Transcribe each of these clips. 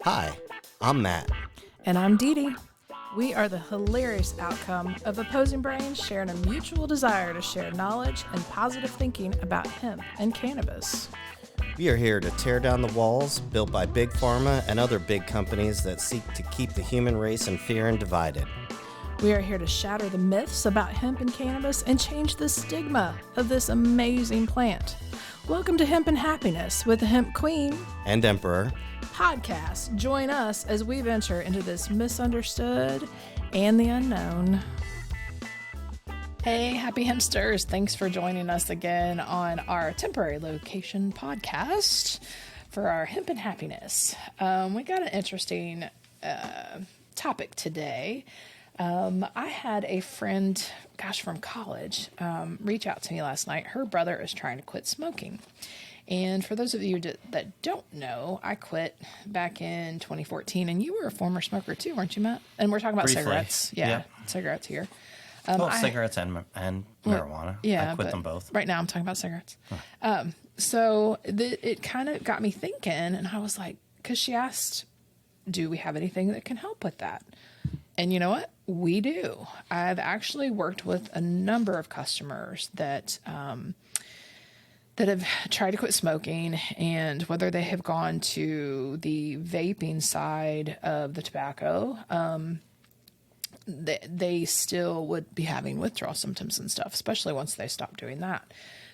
Hi, I'm Matt. And I'm DeeDee. We are the hilarious outcome of opposing brains sharing a mutual desire to share knowledge and positive thinking about hemp and cannabis. We are here to tear down the walls built by Big Pharma and other big companies that seek to keep the human race in fear and divided. We are here to shatter the myths about hemp and cannabis and change the stigma of this amazing plant. Welcome to Hemp and Happiness with the Hemp Queen and Emperor podcast. Join us as we venture into this misunderstood and the unknown. Hey, happy hempsters. Thanks for joining us again on our temporary location podcast for our Hemp and Happiness. We got an interesting topic today. I had a friend, from college, reach out to me last night. Her brother is trying to quit smoking. And for those of you that don't know, I quit back in 2014, and you were a former smoker too, weren't you, Matt? And we're talking about Briefly. Cigarettes. Yeah, Yep. Cigarettes here. Cigarettes and marijuana. Yeah, I quit them both. Right now I'm talking about cigarettes. So it kind of got me thinking, and I was like, because she asked, do we have anything that can help with that? And you know what? We do. I've actually worked with a number of customers that have tried to quit smoking, and whether they have gone to the vaping side of the tobacco, they still would be having withdrawal symptoms and stuff, especially once they stop doing that.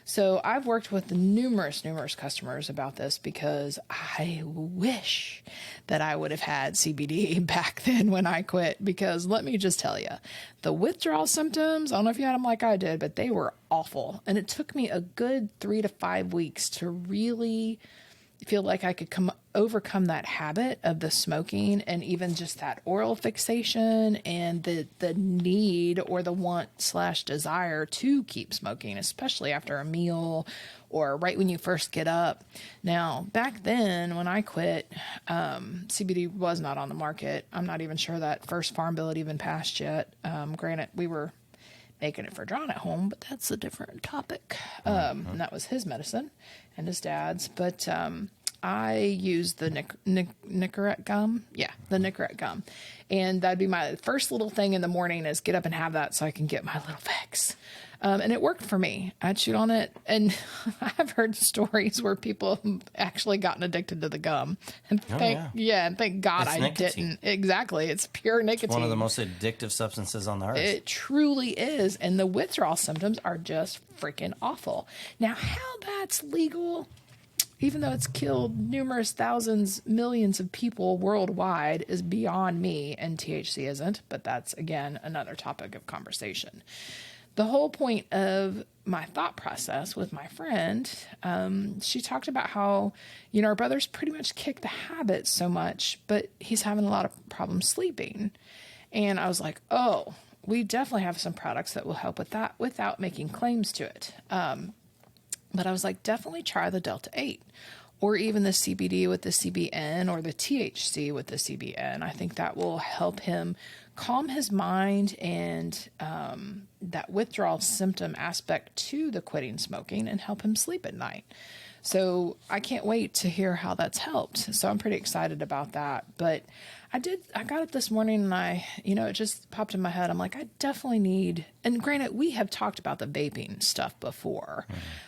So I've worked with numerous customers about this because I wish that I would have had CBD back then when I quit, because let me just tell you, the withdrawal symptoms, I don't know if you had them like I did, but they were awful. And it took me a good 3 to 5 weeks to really feel like I could overcome that habit of the smoking, and even just that oral fixation and the need or the want/desire to keep smoking, especially after a meal or right when you first get up. Now, back then when I quit, CBD was not on the market. I'm not even sure that first Farm Bill had even passed yet. Granted, we were making it for John at home, but that's a different topic. And that was his medicine and his dad's. But I use the Nicorette gum. Yeah, the Nicorette gum. And that'd be my first little thing in the morning, is get up and have that so I can get my little fix. And it worked for me. I chewed on it, and I've heard stories where people have actually gotten addicted to the gum. And thank God I didn't. Exactly. It's pure nicotine. It's one of the most addictive substances on the earth. It truly is. And the withdrawal symptoms are just freaking awful. Now, how that's legal, even though it's killed numerous thousands, millions of people worldwide, is beyond me, and THC isn't. But that's, again, another topic of conversation. The whole point of my thought process with my friend, she talked about how, our brother's pretty much kicked the habit so much, but he's having a lot of problems sleeping. And I was like, oh, we definitely have some products that will help with that without making claims to it. But I was like, definitely try the Delta 8, or even the CBD with the CBN, or the THC with the CBN. I think that will help him calm his mind, and that withdrawal symptom aspect to the quitting smoking, and help him sleep at night. So I can't wait to hear how that's helped. So I'm pretty excited about that. But I got it this morning, and it just popped in my head. I'm like, I definitely need, and granted, we have talked about the vaping stuff before,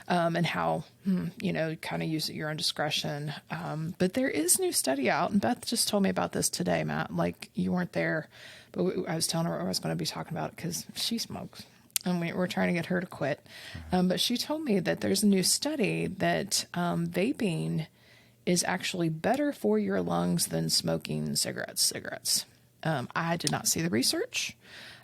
and how, kind of use at your own discretion. But there is new study out, and Beth just told me about this today, Matt. Like, you weren't there, but I was telling her I was going to be talking about it because she smokes. And we're trying to get her to quit. But she told me that there's a new study that vaping is actually better for your lungs than smoking cigarettes. I did not see the research,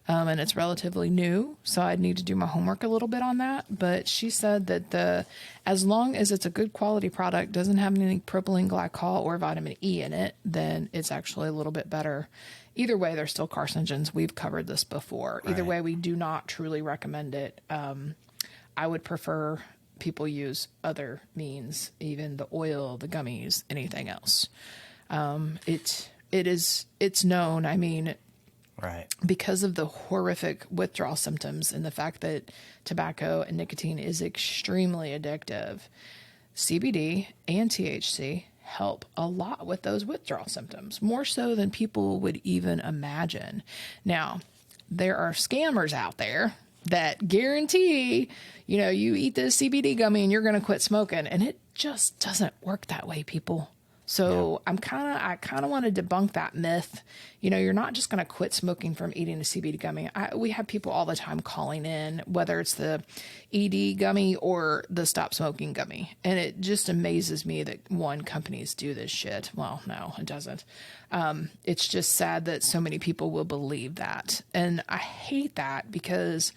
and it's relatively new, so I'd need to do my homework a little bit on that. But she said that as long as it's a good quality product, doesn't have any propylene glycol or vitamin E in it, then it's actually a little bit better. Either way, they're still carcinogens. We've covered this before. Right. Either way, we do not truly recommend it. I would prefer people use other means, even the oil, the gummies, anything else. It's known. I mean, right, because of the horrific withdrawal symptoms and the fact that tobacco and nicotine is extremely addictive. CBD and THC help a lot with those withdrawal symptoms, more so than people would even imagine. Now, there are scammers out there that guarantee, you eat this CBD gummy and you're going to quit smoking. And it just doesn't work that way, people. So I kind of want to debunk that myth. You're not just going to quit smoking from eating a CBD gummy. We have people all the time calling in, whether it's the ED gummy or the stop smoking gummy. And it just amazes me that companies do this shit. Well, no, it doesn't. It's just sad that so many people will believe that. And I hate that because,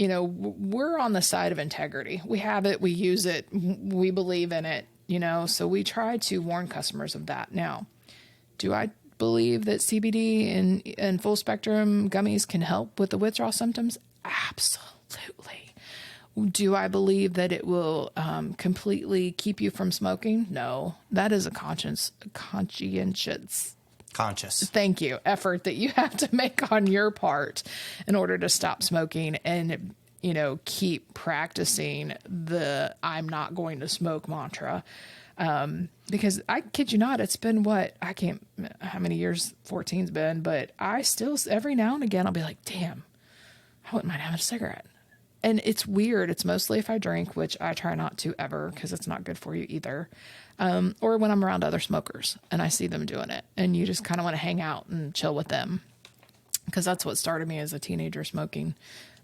we're on the side of integrity. We have it, we use it, we believe in it. So we try to warn customers of that. Now, do I believe that CBD and full spectrum gummies can help with the withdrawal symptoms? Absolutely. Do I believe that it will completely keep you from smoking? No, that is a conscious. Thank you. Effort that you have to make on your part in order to stop smoking and keep practicing the I'm not going to smoke mantra. Because I kid you not, it's been how many years 14's been, but I still, every now and again, I'll be like, damn, I wouldn't mind having a cigarette. And it's weird. It's mostly if I drink, which I try not to ever because it's not good for you either. Or when I'm around other smokers and I see them doing it and you just kind of want to hang out and chill with them. Because that's what started me as a teenager smoking.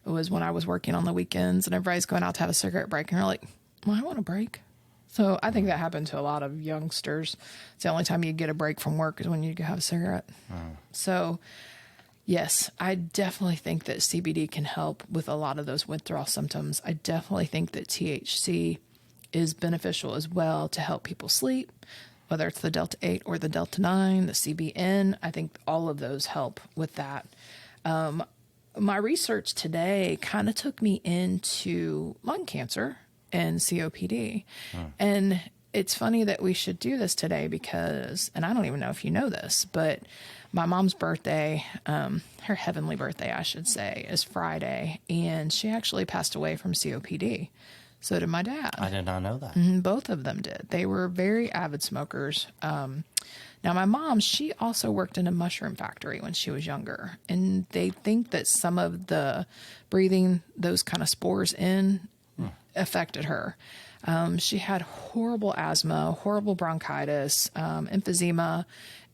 It was when I was working on the weekends and everybody's going out to have a cigarette break and you're like, well, I want a break. So I think that happened to a lot of youngsters. It's the only time you get a break from work is when you have a cigarette. So yes, I definitely think that CBD can help with a lot of those withdrawal symptoms. I definitely think that THC is beneficial as well to help people sleep, whether it's the Delta 8 or the Delta 9, the CBN. I think all of those help with that. My research today kind of took me into lung cancer and COPD. And it's funny that we should do this today because, and I don't even know if you know this, but my mom's birthday, her heavenly birthday, I should say, is Friday. And she actually passed away from COPD. So did my dad. I did not know that. Both of them did. They were very avid smokers. Now, my mom, she also worked in a mushroom factory when she was younger. And they think that some of the breathing those kind of spores in affected her. She had horrible asthma, horrible bronchitis, emphysema,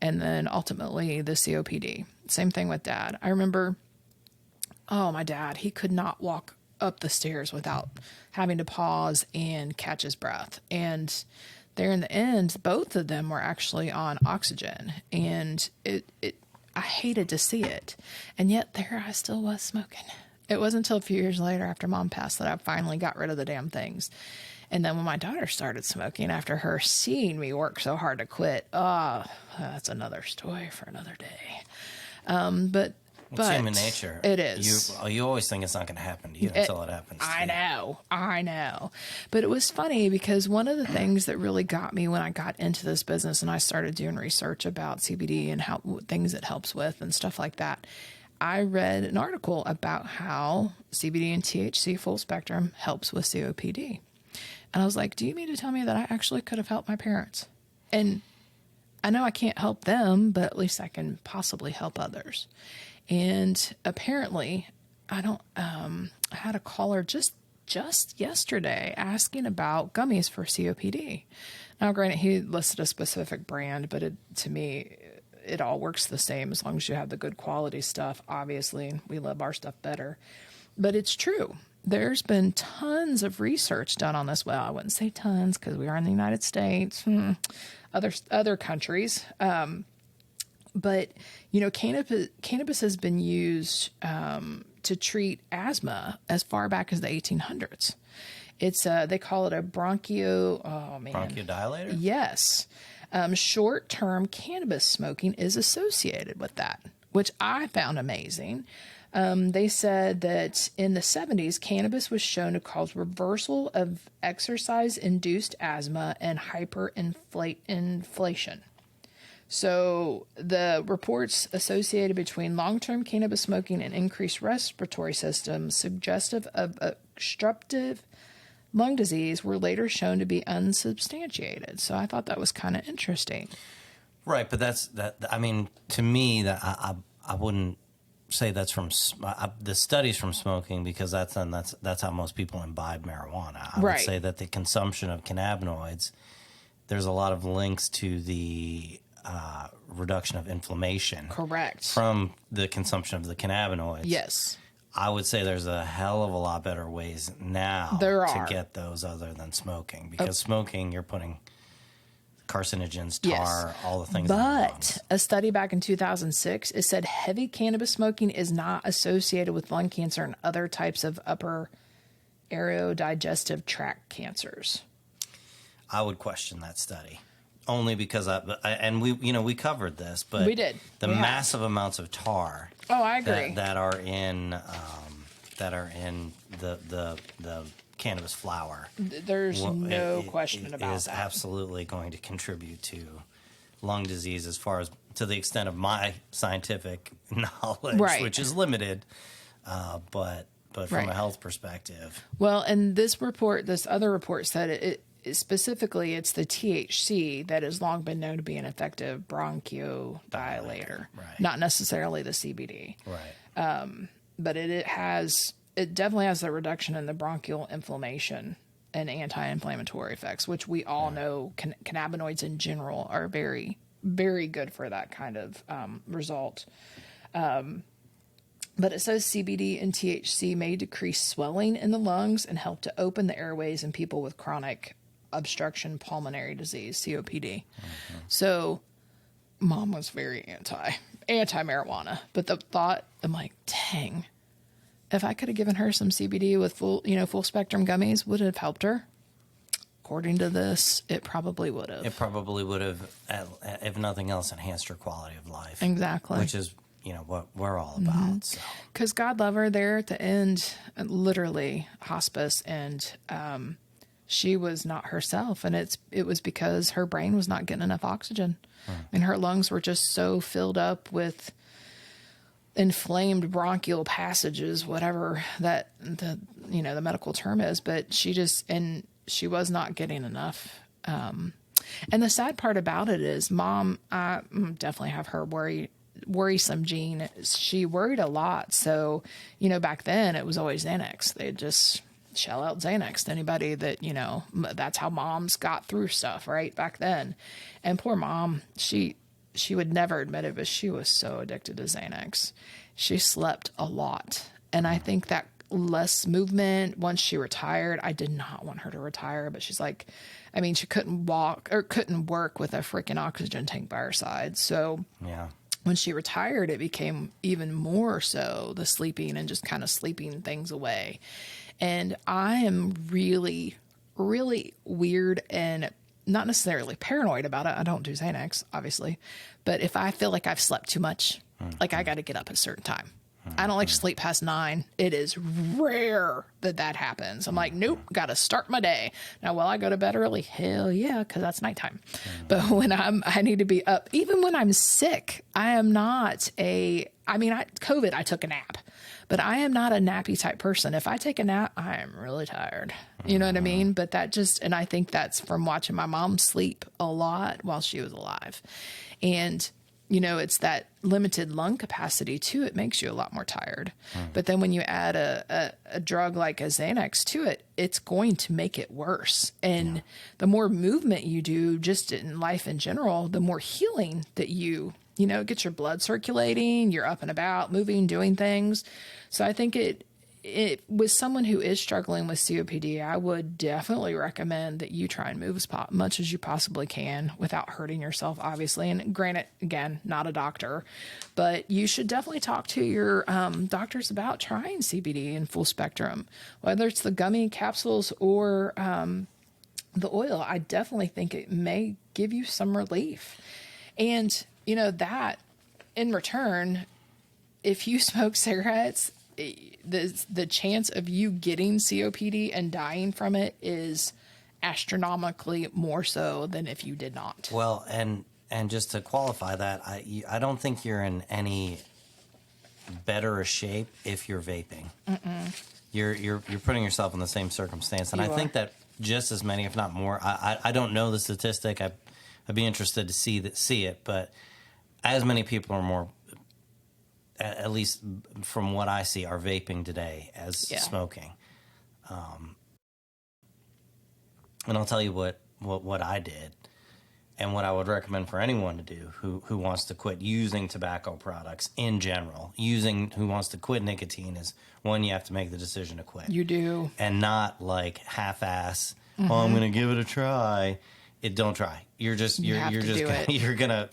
and then ultimately the COPD. Same thing with Dad. I remember, my dad, he could not walk up the stairs without having to pause and catch his breath. And there in the end, both of them were actually on oxygen. And I hated to see it. And yet there I still was smoking. It wasn't until a few years later after Mom passed that I finally got rid of the damn things. And then when my daughter started smoking after her seeing me work so hard to quit, that's another story for another day. But it's human nature. It is. You always think it's not going to happen to you until it happens to you. I know. But it was funny because one of the things that really got me when I got into this business and I started doing research about CBD and how things it helps with and stuff like that, I read an article about how CBD and THC full spectrum helps with COPD. And I was like, do you mean to tell me that I actually could have helped my parents? And I know I can't help them, but at least I can possibly help others. And apparently, I had a caller just yesterday asking about gummies for COPD. Now, granted, he listed a specific brand, but to me, it all works the same as long as you have the good quality stuff. Obviously, we love our stuff better. But it's true. There's been tons of research done on this. Well, I wouldn't say tons because we are in the United States, other countries. But, cannabis has been used to treat asthma as far back as the 1800s. It's they call it a bronchodilator? Yes. Short-term cannabis smoking is associated with that, which I found amazing. They said that in the 70s, cannabis was shown to cause reversal of exercise-induced asthma and hyperinflation. So the reports associated between long-term cannabis smoking and increased respiratory systems suggestive of obstructive lung disease were later shown to be unsubstantiated. So I thought that was kind of interesting. Right, but I mean, to me, that I wouldn't say that's from the studies from smoking, because that's how most people imbibe marijuana. I would say that the consumption of cannabinoids, there's a lot of links to the reduction of inflammation. Correct. From the consumption of the cannabinoids. Yes. I would say there's a hell of a lot better ways now to get those other than smoking, because smoking, you're putting carcinogens, tar, all the things. But a study back in 2006, it said heavy cannabis smoking is not associated with lung cancer and other types of upper aerodigestive tract cancers. I would question that study, only because we covered this, but we did. The massive amounts of tar. Oh, I agree. That are in the cannabis flower. There's no question about it is that. Absolutely going to contribute to lung disease, as far as to the extent of my scientific knowledge, which is limited, but from a health perspective. Well, and this other report said it specifically, it's the THC that has long been known to be an effective bronchodilator, not necessarily the CBD. Right. But it definitely has a reduction in the bronchial inflammation and anti-inflammatory effects, which we all know cannabinoids in general are very, very good for that kind of result. But it says CBD and THC may decrease swelling in the lungs and help to open the airways in people with chronic obstruction pulmonary disease, COPD. Mm-hmm. So Mom was very anti-marijuana, but the thought, I'm like, dang, if I could have given her some CBD with full spectrum gummies, would it have helped her? According to this, it probably would have. It probably would have, if nothing else, enhanced her quality of life. Exactly. Which is, what we're all about. Because God love her, there at the end, literally hospice, and she was not herself, and it was because her brain was not getting enough oxygen, and her lungs were just so filled up with inflamed bronchial passages, whatever that the medical term is, but she was not getting enough. And the sad part about it is, Mom, I definitely have her worrisome gene. She worried a lot. So, back then it was always Xanax. They'd just shell out Xanax to anybody that, that's how moms got through stuff right back then. And poor Mom, she would never admit it, but she was so addicted to Xanax. She slept a lot. And I think that less movement, once she retired, I did not want her to retire, but she's like, she couldn't walk or couldn't work with a freaking oxygen tank by her side. So when she retired, it became even more so the sleeping and just kind of sleeping things away. And I am really, really weird and not necessarily paranoid about it. I don't do Xanax, obviously. But if I feel like I've slept too much, like I got to get up at a certain time. I don't like to sleep past 9. It is rare that happens. I'm like, nope, got to start my day. Now, will I go to bed early? Hell yeah, because that's nighttime. But when I need to be up, even when I'm sick, I am not COVID, I took a nap. But I am not a nappy type person. If I take a nap, I am really tired. You know what I mean? But and I think that's from watching my mom sleep a lot while she was alive. And, it's that limited lung capacity too. It makes you a lot more tired. But then when you add a drug like a Xanax to it, it's going to make it worse. And the more movement you do just in life in general, the more healing that you get your blood circulating, you're up and about, moving, doing things. So I think it with someone who is struggling with COPD, I would definitely recommend that you try and move as much as you possibly can without hurting yourself, obviously. And granted, again, not a doctor, but you should definitely talk to your doctors about trying CBD in full spectrum, whether it's the gummy capsules or the oil. I definitely think it may give you some relief. And, that in return, if you smoke cigarettes, the chance of you getting COPD and dying from it is astronomically more so than if you did not. Well, and just to qualify that, I don't think you're in any better a shape if you're vaping. you're putting yourself in the same circumstance. And I think that just as many, if not more, I don't know the statistic. I'd be interested to see it, but as many people or more, at least from what I see, are vaping today as smoking. And I'll tell you what I did, and what I would recommend for anyone to do who wants to quit using tobacco products in general, who wants to quit nicotine, is one, you have to make the decision to quit. You do. And not like half-ass, oh, I'm going to give it a try. Don't try. You're gonna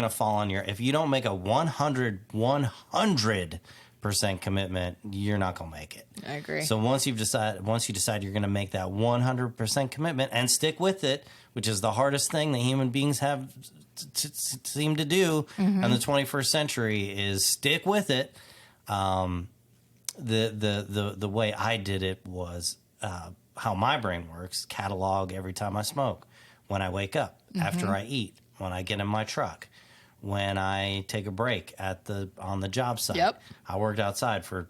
fall on your, if you don't make a 100% commitment, you're not gonna make it. I agree. So once you decide you're gonna make that 100% commitment and stick with it, which is the hardest thing that human beings have seem to do in the 21st century, is stick with it. The way I did it was how my brain works: catalog every time I smoke, when I wake up, after I eat, when I get in my truck, when I take a break on the job site. Yep. I worked outside for,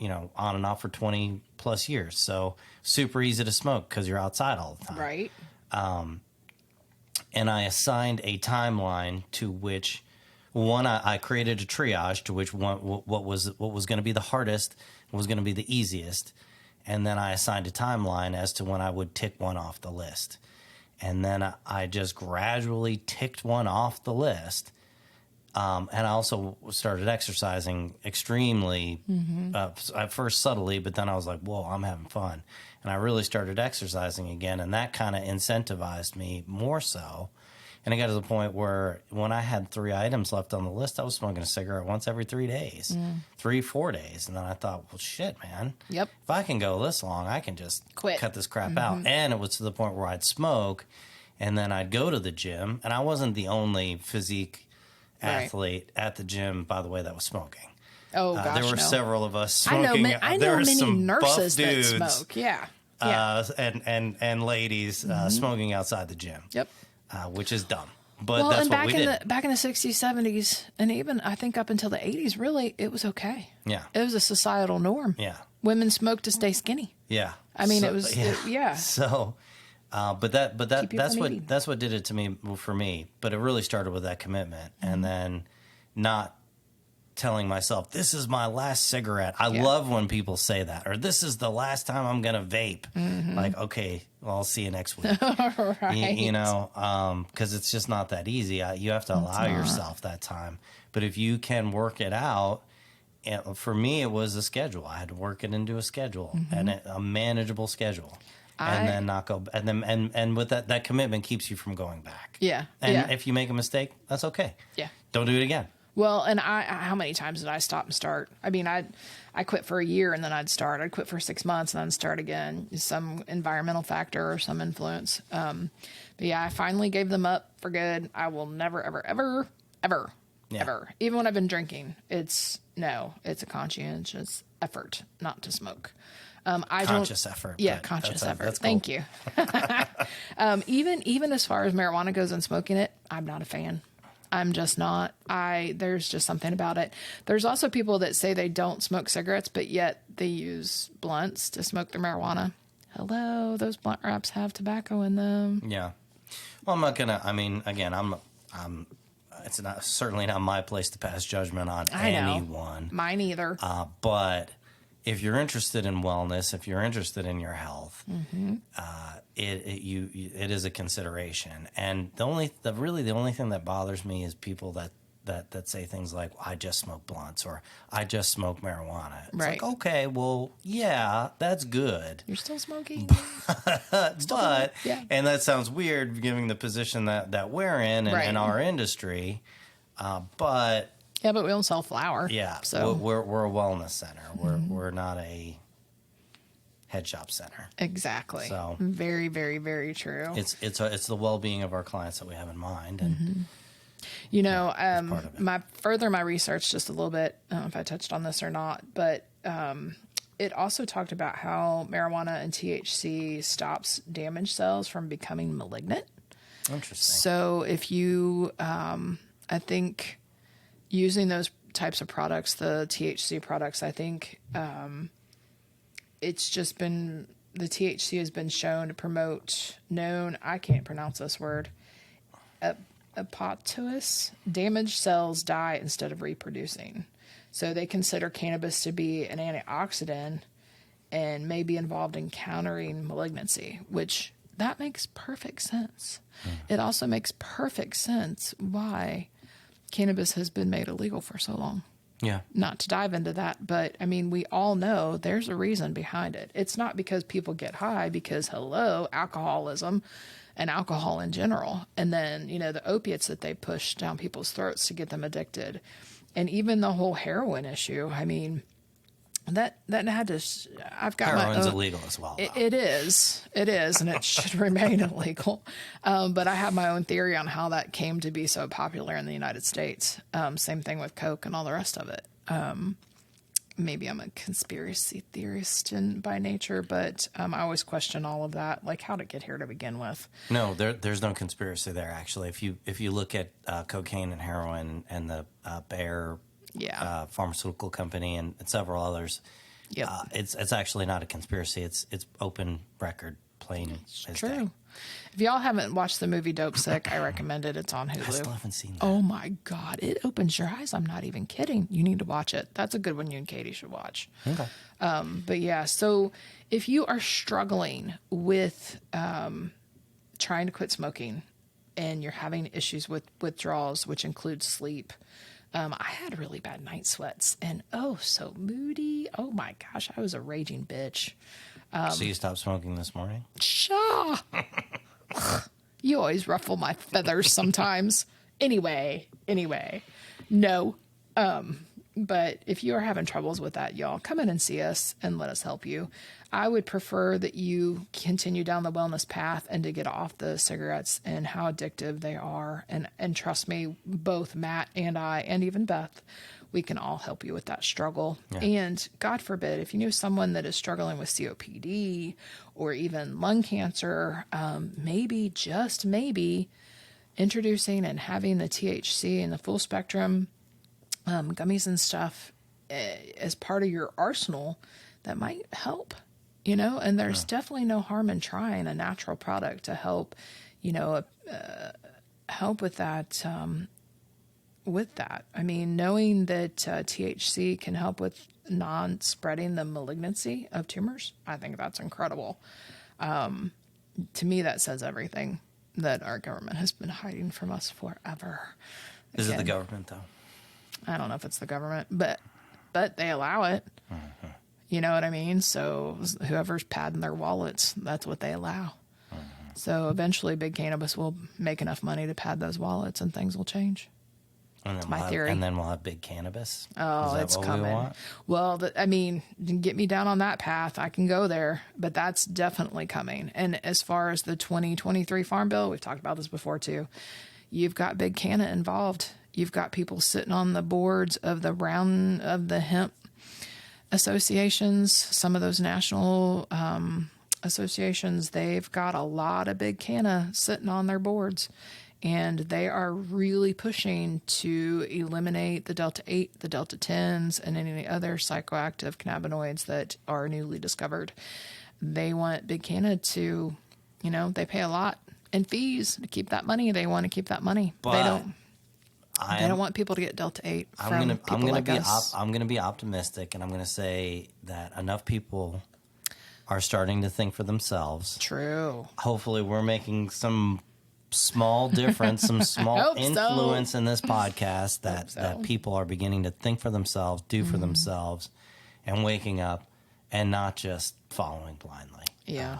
on and off for 20 plus years. So super easy to smoke because you're outside all the time. Right. And I assigned a timeline to which one, I created a triage to which one, what was going to be the hardest, what was going to be the easiest. And then I assigned a timeline as to when I would tick one off the list. And then I just gradually ticked one off the list. And I also started exercising extremely, at first subtly, but then I was like, whoa, I'm having fun. And I really started exercising again, and that kind of incentivized me more so. And it got to the point where when I had 3 items left on the list, I was smoking a cigarette once every 3 days, 3-4 days. And then I thought, well, shit, man. Yep. If I can go this long, I can just cut this crap out. And it was to the point where I'd smoke, and then I'd go to the gym. And I wasn't the only physique athlete at the gym, by the way, that was smoking. Oh, gosh, there were several of us smoking. I know many nurses that smoke. Yeah. And ladies smoking outside the gym. Yep. Which is dumb. But that's what we did. Back in the 60s, 70s, and even I think up until the 80s, really, it was okay. Yeah. It was a societal norm. Yeah. Women smoked to stay skinny. Yeah. I mean, it was, So, that's what did it to me, for me. But it really started with that commitment, and then not telling myself, this is my last cigarette. I love when people say that, or this is the last time I'm going to vape. Like, okay, well, I'll see you next week. Right. Because it's just not that easy. You have to allow yourself that time. But if you can work it out, for me, it was a schedule. I had to work it into a schedule, and a manageable schedule. And then not go, and with that commitment keeps you from going back. Yeah. And if you make a mistake, that's okay. Yeah. Don't do it again. Well, and how many times did I stop and start? I mean, I quit for a year and then I'd start. I'd quit for 6 months and then start again. Some environmental factor or some influence. But yeah, I finally gave them up for good. I will never, ever, ever, ever, ever. Even when I've been drinking, it's a conscientious effort not to smoke. Conscious effort. Yeah, conscious effort. That's cool. Thank you. Even as far as marijuana goes and smoking it, I'm not a fan. I'm just not. There's just something about it. There's also people that say they don't smoke cigarettes, but yet they use blunts to smoke their marijuana. Hello, those blunt wraps have tobacco in them. Yeah. Well, I'm not gonna. I mean, again, it's certainly not my place to pass judgment on anyone. Mine either. But if you're interested in wellness, if you're interested in your health, it is a consideration. And the only thing that bothers me is people that say things like, I just smoke blunts, or I just smoke marijuana. It's like, okay, well, yeah, that's good. You're still smoking. But and that sounds weird given the position that we're in in our industry. But yeah, but we don't sell flour. Yeah, so we're a wellness center. We're not a head shop center. Exactly. So very, very, very true. It's the well-being of our clients that we have in mind, and my research just a little bit. I don't know if I touched on this or not, but it also talked about how marijuana and THC stops damaged cells from becoming malignant. Interesting. So if you, I think, using types of products, the THC products, I think it's just been, the THC has been shown to promote I can't pronounce this word, apoptosis. Damaged cells die instead of reproducing. So they consider cannabis to be an antioxidant and may be involved in countering malignancy, which that makes perfect sense. It also makes perfect sense why cannabis has been made illegal for so long. Yeah. Not to dive into that, but I mean, we all know there's a reason behind it. It's not because people get high, because alcoholism and alcohol in general. And then, the opiates that they push down people's throats to get them addicted. And even the whole heroin issue. I mean, that had to, I've got Heroin's my own, illegal as well. it is, and it should remain illegal. But I have my own theory on how that came to be so popular in the United States. Same thing with Coke and all the rest of it. Maybe I'm a conspiracy theorist by nature, but I always question all of that. Like, how did it get here to begin with? No, there's no conspiracy there. Actually, if you look at cocaine and heroin and the Bayer pharmaceutical company and several others, it's actually not a conspiracy. It's open record, plain as True. day. If y'all haven't watched the movie Dope Sick, I recommend it. It's on Hulu. I still haven't seen that. Oh my God, it opens your eyes. I'm not even kidding. You need to watch it. That's a good one you and Katie should watch. Okay. But yeah, so if you are struggling with trying to quit smoking and you're having issues with withdrawals, which includes sleep, I had really bad night sweats and so moody. Oh my gosh, I was a raging bitch. So you stopped smoking this morning? Shaw. You always ruffle my feathers sometimes. Anyway, no. But if you are having troubles with that, y'all, come in and see us and let us help you. I would prefer that you continue down the wellness path and to get off the cigarettes and how addictive they are. And trust me, both Matt and I, and even Beth, we can all help you with that struggle. Yeah. And God forbid, if you know someone that is struggling with COPD or even lung cancer, maybe, just maybe, introducing and having the THC and the full spectrum gummies and stuff as part of your arsenal, that might help, and there's definitely no harm in trying a natural product to help, help with that, I mean, knowing that THC can help with non-spreading the malignancy of tumors, I think that's incredible. To me, that says everything that our government has been hiding from us forever. Is it the government, though? I don't know if it's the government, but they allow it. Mm-hmm. You know what I mean? So whoever's padding their wallets, that's what they allow. Mm-hmm. So eventually big cannabis will make enough money to pad those wallets and things will change. That's my theory. And then we'll have big cannabis. Oh, it's coming. Well, get me down on that path. I can go there, but that's definitely coming. And as far as the 2023 Farm Bill, we've talked about this before too. You've got big canna involved. You've got people sitting on the boards of the hemp associations. Some of those national associations, they've got a lot of big canna sitting on their boards. And they are really pushing to eliminate the Delta-8, the Delta-10s, and any other psychoactive cannabinoids that are newly discovered. They want big canna to, they pay a lot in fees to keep that money. They want to keep that money. But they don't want people to get Delta-8 from people like us. I'm going to be optimistic, and I'm going to say that enough people are starting to think for themselves. True. Hopefully we're making some small difference, some small influence in this podcast that people are beginning to think for themselves, do for themselves, and waking up and not just following blindly. Yeah.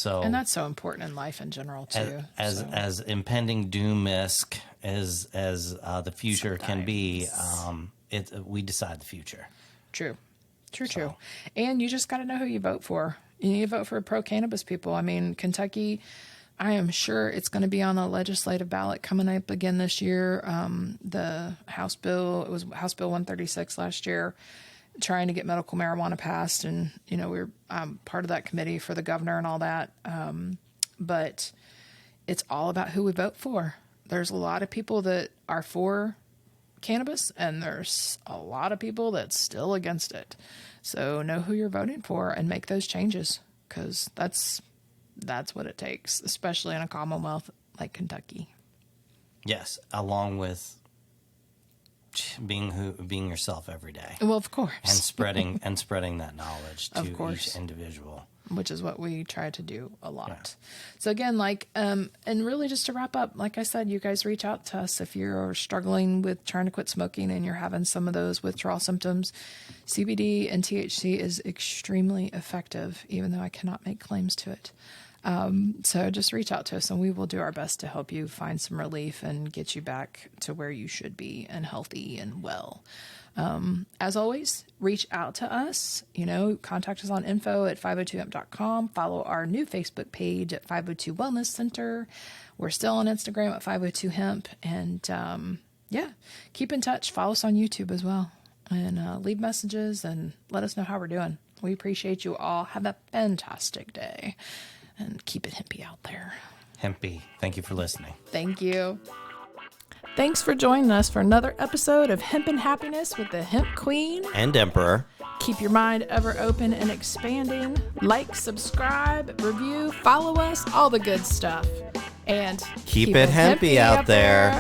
And that's so important in life in general too. As impending doom-esque as the future can be, we decide the future. True. And you just got to know who you vote for. You need to vote for pro-cannabis people. I mean, Kentucky, I am sure it's going to be on the legislative ballot coming up again this year. The House bill, it was House Bill 136 last year, trying to get medical marijuana passed. And, we're part of that committee for the governor and all that. But it's all about who we vote for. There's a lot of people that are for cannabis, and there's a lot of people that's still against it. So know who you're voting for and make those changes, because that's what it takes, especially in a commonwealth like Kentucky. Yes, along with being yourself every day. Well, of course. And spreading that knowledge to each individual. Which is what we try to do a lot. Yeah. So again, and really just to wrap up, like I said, you guys reach out to us if you're struggling with trying to quit smoking and you're having some of those withdrawal symptoms. CBD and THC is extremely effective, even though I cannot make claims to it. So just reach out to us and we will do our best to help you find some relief and get you back to where you should be and healthy and well. As always, reach out to us, contact us on info@502hemp.com, follow our new Facebook page at 502 Wellness Center. We're still on Instagram at 502 Hemp, and, keep in touch, follow us on YouTube as well, and, leave messages and let us know how we're doing. We appreciate you all. Have a fantastic day and keep it hempy out there. Hempy. Thank you for listening. Thank you. Thanks for joining us for another episode of Hempin' Happiness with the Hemp Queen and Emperor. Keep your mind ever open and expanding. Like, subscribe, review, follow us, all the good stuff. And keep it hempy out there.